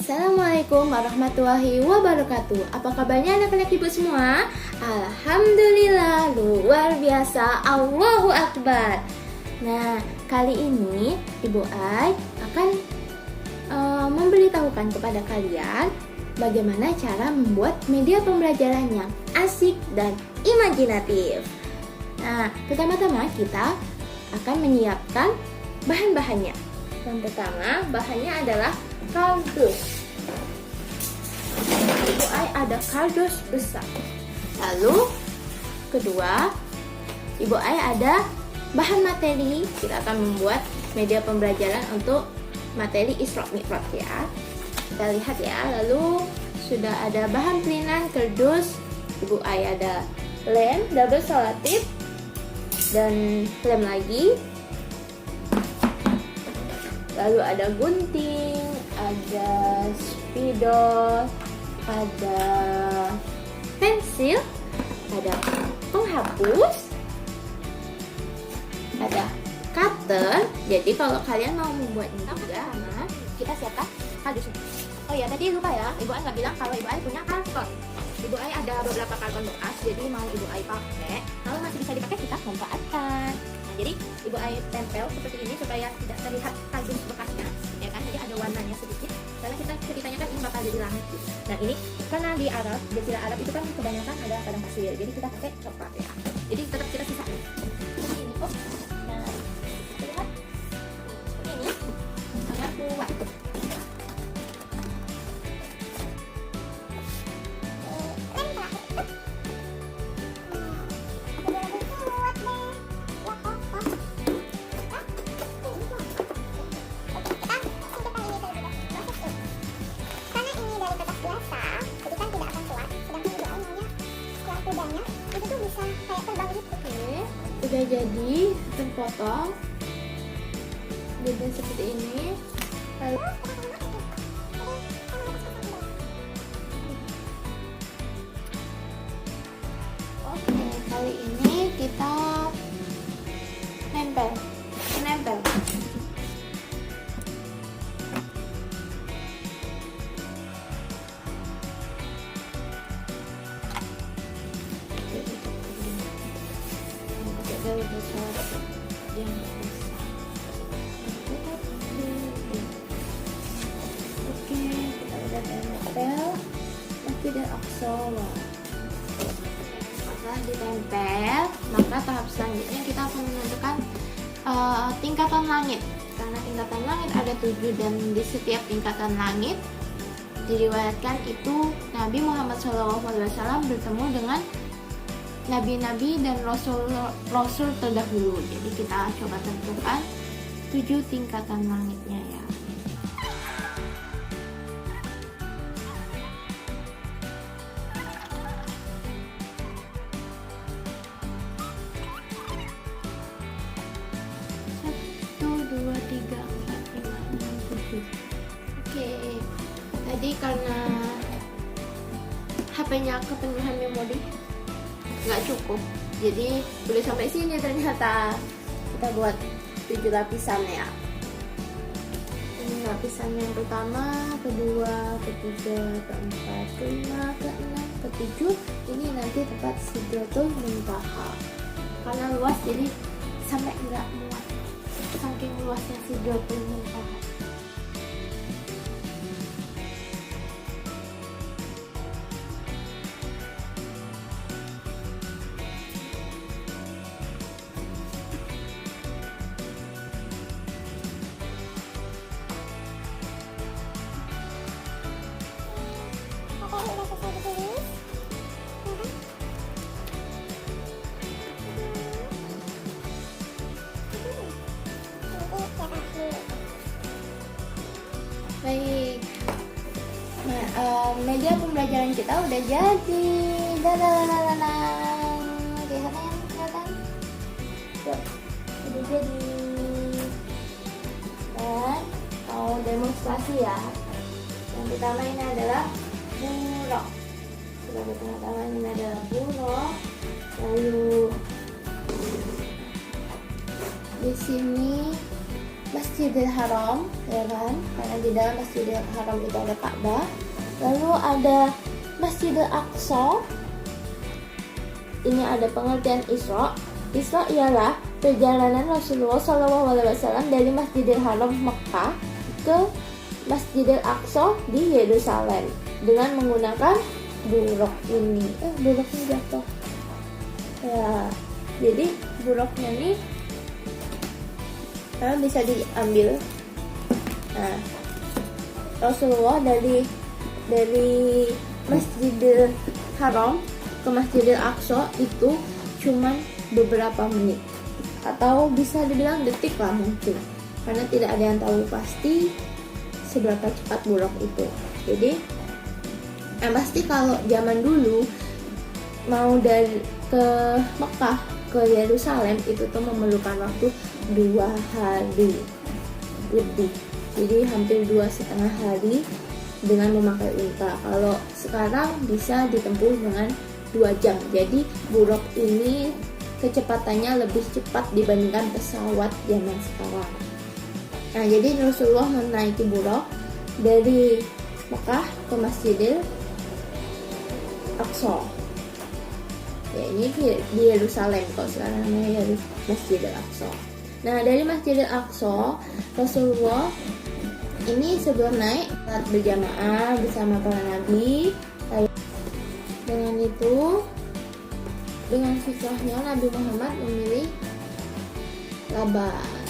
Assalamualaikum warahmatullahi wabarakatuh. Apa kabarnya anak-anak ibu semua? Alhamdulillah, luar biasa, Allahu Akbar. Nah, kali ini Ibu Ai akan memberitahukan kepada kalian bagaimana cara membuat media pembelajaran yang asik dan imajinatif. Nah, pertama-tama kita akan menyiapkan bahan-bahannya. Yang pertama, bahannya adalah kardus. Ibu Ai ada kardus besar. Lalu, kedua, Ibu Ai ada bahan materi. Kita akan membuat media pembelajaran untuk materi Isra Mi'raj ya. Kita lihat ya. Lalu sudah ada bahan pelinan kardus. Ibu Ai ada lem double selotip dan lem lagi. Lalu ada gunting, ada spidol, ada pensil, ada penghapus, ada cutter. Jadi kalau kalian mau membuat ini juga, kita siapkan kardus. Oh ya, tadi lupa ya, Ibu Ai nggak bilang kalau Ibu Ai punya karton. Ibu Ai ada beberapa karton bekas, jadi mau Ibu Ai pakai, kalau masih bisa dipakai kita manfaatkan. Jadi Ibu Ai tempel seperti ini supaya tidak terlihat kardus bekasnya, ya kan? Jadi ada warnanya sedikit. Karena kita ceritanya kan ini bakal jadi langit. Dan ini karena di Arab, jazirah Arab itu kan kebanyakan ada padang pasir. Jadi kita pakai coklat ya. Jadi tetap kita sisa ini. Ini kok. Nah, lihat ini sangat kuat. Udah jadi terpotong jadi seperti ini. Lalu oke, kali ini kita nempel. Oke, kita udah tempel tidak aksara. Setelah ditempel, maka tahap selanjutnya kita akan menentukan tingkatan langit. Karena tingkatan langit ada 7 dan di setiap tingkatan langit diriwayatkan itu Nabi Muhammad SAW bertemu dengan nabi-nabi dan rasul terdahulu. Jadi kita coba tentukan 7 tingkatan langitnya ya. Oke, tadi karena HP-nya kepenuhan memori nggak cukup, jadi boleh sampai sini ternyata. Kita buat 7 lapisan ya. Ini lapisan yang pertama, kedua, ketiga, keempat, kelima, keenam, ketujuh. Ini nanti tempat Sidratul Muntaha. Karena luas jadi sampai nggak muat, saking luasnya Sidratul Muntaha. Baik, nah, media pembelajaran kita udah jadi. Kelihatan? Udah jadi. Dan mau demonstrasi ya. Yang pertama ini adalah buruk. Yang pertama ini adalah buruk. Lalu di sini Masjidil Haram, ya kan? Karena di dalam Masjidil Haram itu ada Ka'bah. Lalu ada Masjidil Aqsa. Ini ada pengertian Isra. Isra ialah perjalanan Rasulullah SAW dari Masjidil Haram Mekah ke Masjidil Aqsa di Yerusalem dengan menggunakan buruk ini. Buruknya jatuh. Ya, jadi buruknya ini bisa diambil. Nah, Rasulullah dari Masjidil Haram ke Masjidil Aqsa itu cuman beberapa menit, atau bisa dibilang detik lah mungkin, karena tidak ada yang tahu pasti seberapa cepat buruk itu. Jadi pasti kalau zaman dulu mau dari ke Mekah ke Yerusalem itu tuh memerlukan waktu 2 hari lebih, jadi hampir 2,5 hari dengan memakai unta. Kalau sekarang bisa ditempuh dengan 2 jam. Jadi buruk ini kecepatannya lebih cepat dibandingkan pesawat zaman sekarang. Nah, jadi Rasulullah menaiki buruk dari Mekah ke Masjidil Aqsa. Ya, ini di Yerusalem, kalau sekarang namanya Masjidil Aqsa. Nah, dari Masjidil Aqsa, Rasulullah ini sebelum naik salat berjamaah bersama para nabi. Dengan itu, dengan fitrahnya Nabi Muhammad memilih Laban.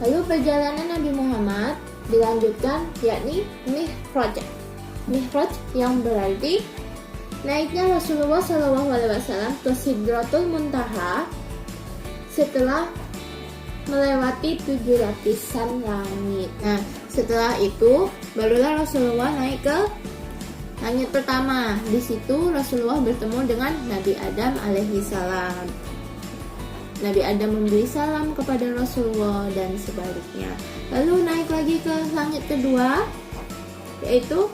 Lalu perjalanan Nabi Muhammad dilanjutkan, yakni Mi'raj. Mi'raj yang berarti naiknya Rasulullah SAW ke Sidratul Muntaha setelah melewati 7 lapisan langit. Nah, setelah itu barulah Rasulullah naik ke langit pertama. Di situ Rasulullah bertemu dengan Nabi Adam alaihi salam. Nabi Adam memberi salam kepada Rasulullah dan sebaliknya. Lalu naik lagi ke langit kedua, yaitu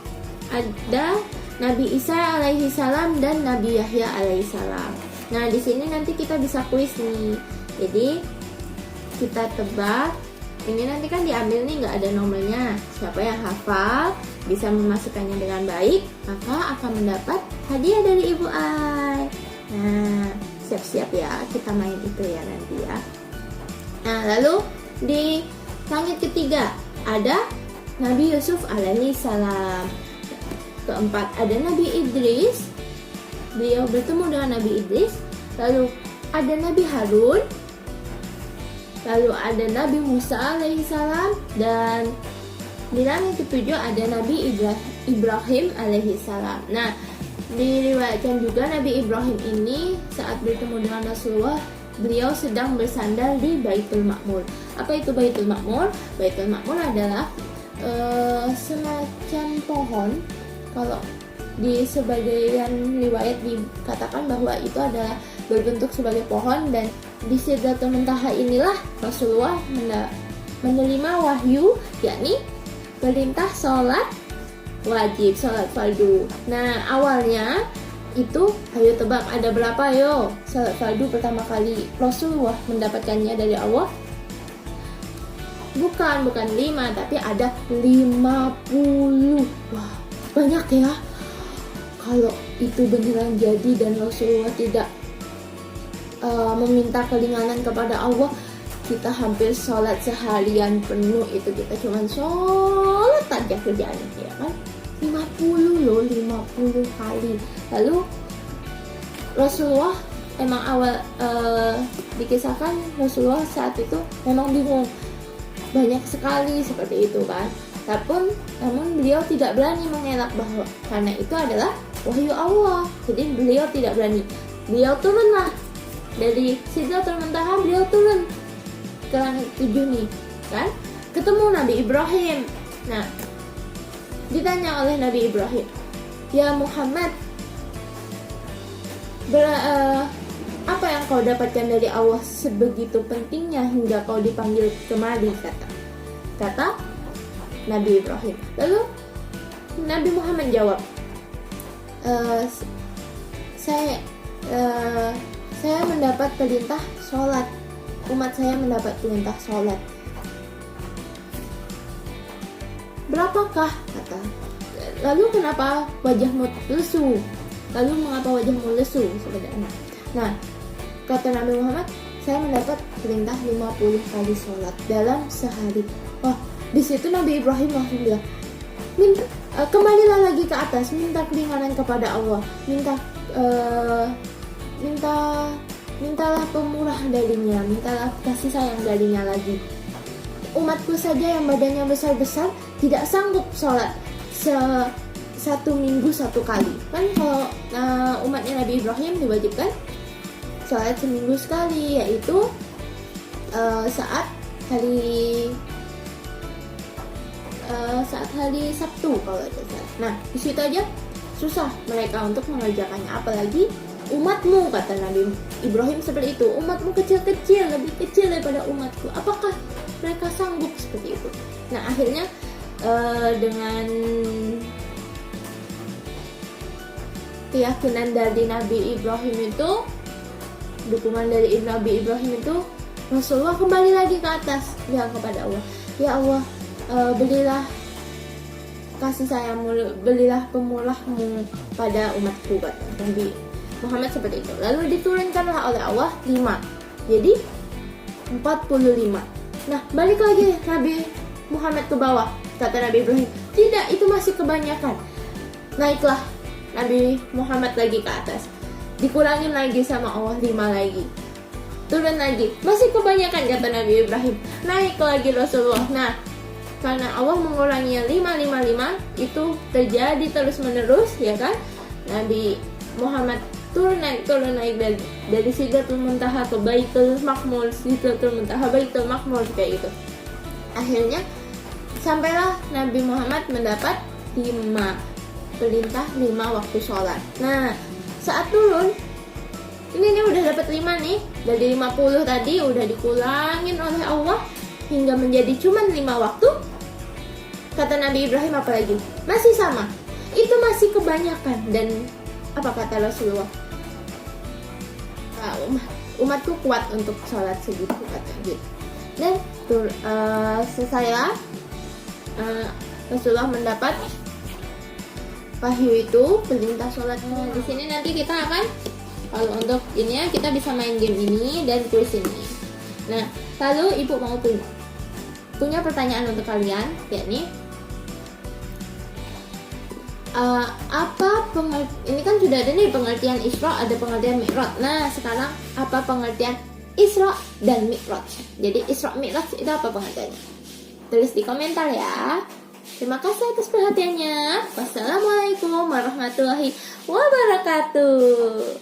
ada Nabi Isa alaihi salam dan Nabi Yahya alaihi salam. Nah, di sini nanti kita bisa kuis nih. Jadi kita tebak. Ini nanti kan diambil nih, nggak ada nomornya. Siapa yang hafal bisa memasukkannya dengan baik, maka akan mendapat hadiah dari Ibu Ai. Nah, siap-siap ya, kita main itu ya nanti ya. Nah, lalu di langit ketiga ada Nabi Yusuf alaihi salam. Keempat ada Nabi Idris, beliau bertemu dengan Nabi Idris. Lalu ada Nabi Harun. Lalu ada Nabi Musa alaihi salam, dan di langit ketujuh ada Nabi Ibrahim alaihi salam. Nah, diriwayatkan juga Nabi Ibrahim ini saat bertemu dengan Rasulullah, beliau sedang bersandar di Baitul Ma'mur. Apa itu Baitul Ma'mur? Baitul Ma'mur adalah semacam pohon. Kalau di sebagian riwayat dikatakan bahwa itu adalah berbentuk sebagai pohon, dan di Sidratul Muntaha inilah Rasulullah menerima wahyu, yakni perintah sholat wajib, sholat fardu. Nah, awalnya itu, ayo tebak ada berapa yo sholat fardu pertama kali Rasulullah mendapatkannya dari Allah? Bukan 5, tapi ada 50. Wah, banyak ya. Kalau itu beneran jadi dan Rasulullah tidak meminta keringanan kepada Allah, kita hampir sholat seharian penuh itu kita cuma sholat aja kerjaannya, ya kan? 50 loh, 50 kali. Lalu Rasulullah emang awal dikisahkan Rasulullah saat itu memang bingung, banyak sekali seperti itu kan. Namun beliau tidak berani mengelak bahwa karena itu adalah wahyu Allah. Jadi beliau tidak berani. Beliau turunlah dari Sidratul Muntaha, beliau turun ke langit 7 nih, kan? Ketemu Nabi Ibrahim. Nah, ditanya oleh Nabi Ibrahim, "Ya Muhammad, apa yang kau dapatkan dari Allah sebegitu pentingnya hingga kau dipanggil kemari?" kata Nabi Ibrahim. Lalu Nabi Muhammad jawab, saya mendapat perintah sholat. Umat saya mendapat perintah sholat. berapakah? Kata. Lalu kenapa wajahmu lesu? Lalu mengapa wajahmu lesu sebenarnya? Nah, kata Nabi Muhammad, saya mendapat perintah 50 kali sholat dalam sehari. Wah, di situ Nabi Ibrahim langsung bilang, kembalilah lagi ke atas, minta keringanan kepada Allah, mintalah pemurah darinya, mintalah kasih sayang darinya lagi. Umatku saja yang badannya besar-besar tidak sanggup sholat satu minggu satu kali. Kan kalau umatnya Nabi Ibrahim diwajibkan sholat seminggu sekali, yaitu saat hari Sabtu kalau tidak salah. Nah, di situ aja susah mereka untuk mengerjakannya, apalagi umatmu, kata Nabi Ibrahim seperti itu. Umatmu kecil-kecil, lebih kecil daripada umatku. Apakah mereka sanggup seperti itu? Nah, akhirnya dengan keyakinan dari Nabi Ibrahim itu, dukungan dari Nabi Ibrahim itu, Rasulullah kembali lagi ke atas, bilang kepada Allah, ya Allah, berilah kasih sayangmu, berilah pemurahmu pada umatku, kata Nabi Muhammad seperti itu. Lalu diturunkanlah oleh Allah 5, jadi 45. Nah, balik lagi Nabi Muhammad ke bawah, kata Nabi Ibrahim, tidak, itu masih kebanyakan. Naiklah Nabi Muhammad lagi ke atas, dikurangin lagi sama Allah 5 lagi, turun lagi, masih kebanyakan, kata Nabi Ibrahim. Naik lagi Rasulullah. Nah, karena Allah menguranginya 5, itu terjadi terus menerus, ya kan? Nabi Muhammad turun naik dari Sidratul Muntaha ke Baitul Maqmur, Sidratul Muntaha Baitul Maqmur, kayak gitu. Akhirnya sampailah Nabi Muhammad mendapat 5 perintah, 5 waktu sholat. Nah, saat turun ini udah dapat 5 nih, dari 50 tadi udah dikurangin oleh Allah hingga menjadi cuma 5 waktu. Kata Nabi Ibrahim, apa lagi? Masih sama, itu masih kebanyakan. Dan apa kata Rasulullah? Umatku kuat untuk sholat segitu, kata gitu. Dan selesailah Rasulullah mendapat wahyu itu, perintah sholatnya. Di sini nanti kita akan, kalau untuk ini ya, kita bisa main game ini dan kuis ini. Nah, lalu ibu mau punya pertanyaan untuk kalian, yakni ini kan sudah ada nih pengertian Isra, ada pengertian Mi'raj. Nah, sekarang apa pengertian Isra dan Mi'raj? Jadi Isra Mi'raj itu apa pengertiannya? Tulis di komentar ya. Terima kasih atas perhatiannya. Wassalamualaikum warahmatullahi wabarakatuh.